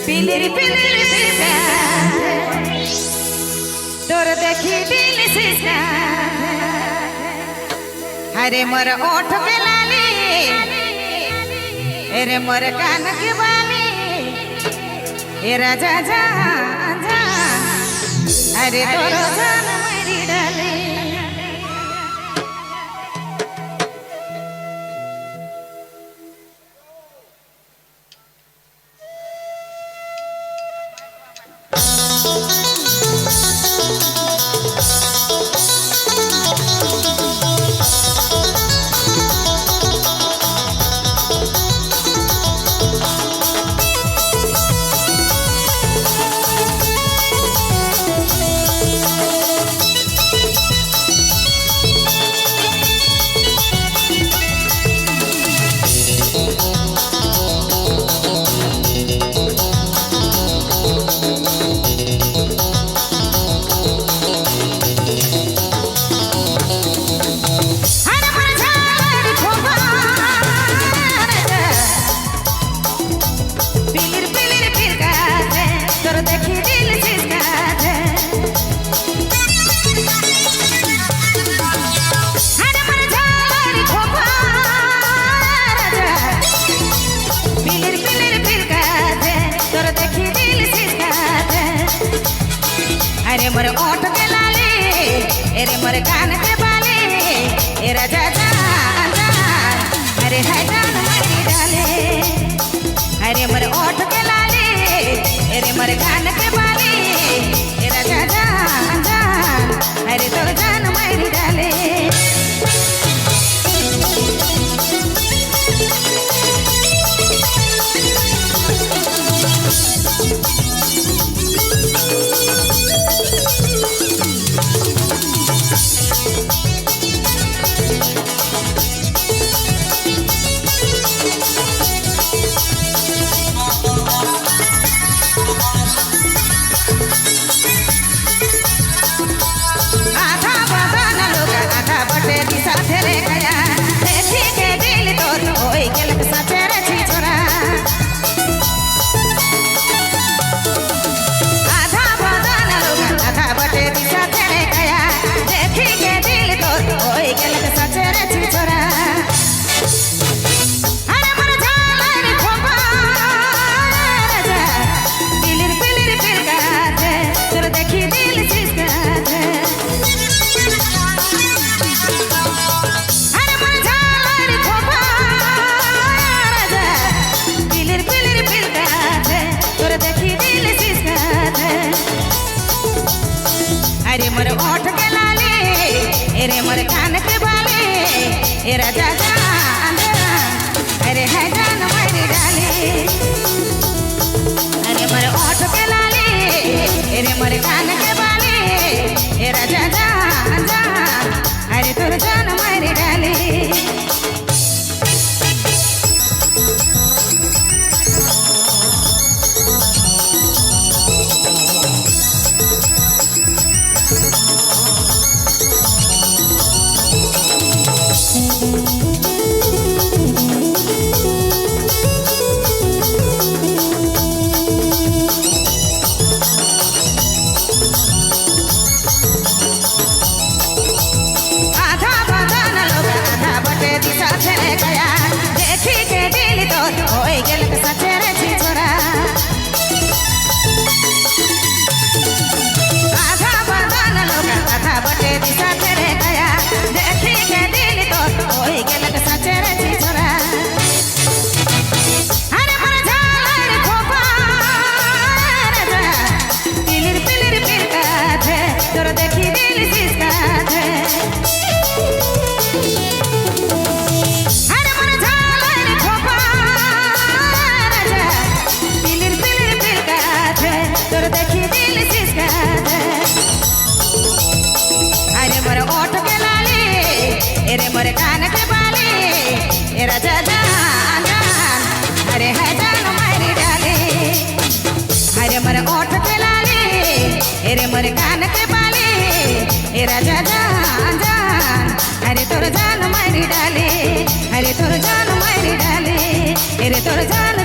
पिलिर पिलिर तोर देखी दिल सिसा अरे मोर ओठ के लाली अरे मोर कान के बाली ए राजा जा जा अरे तोर जान मेरी डाली अरे मोर ओठ के लाली अरे मोर कान के बाली ए राजा जान अरे है जान मेरी डाले अरे मोर ओठ के लाली अरे मोर कान के बाली ए राजा जान अरे तोर जान मेरी डाले अरे मोर ओठ के लाली अरे मोर कान के बाली ए राजा जान अरे है जान मेरी डाली अरे मोर ओठ के लाली अरे मोर कान के बाली ए राजा जान अरे तोर जान मेरी डाली राजा जान जान अरे तोर जान मारी डाले अरे तोर जान मारी डाले अरे तोर जान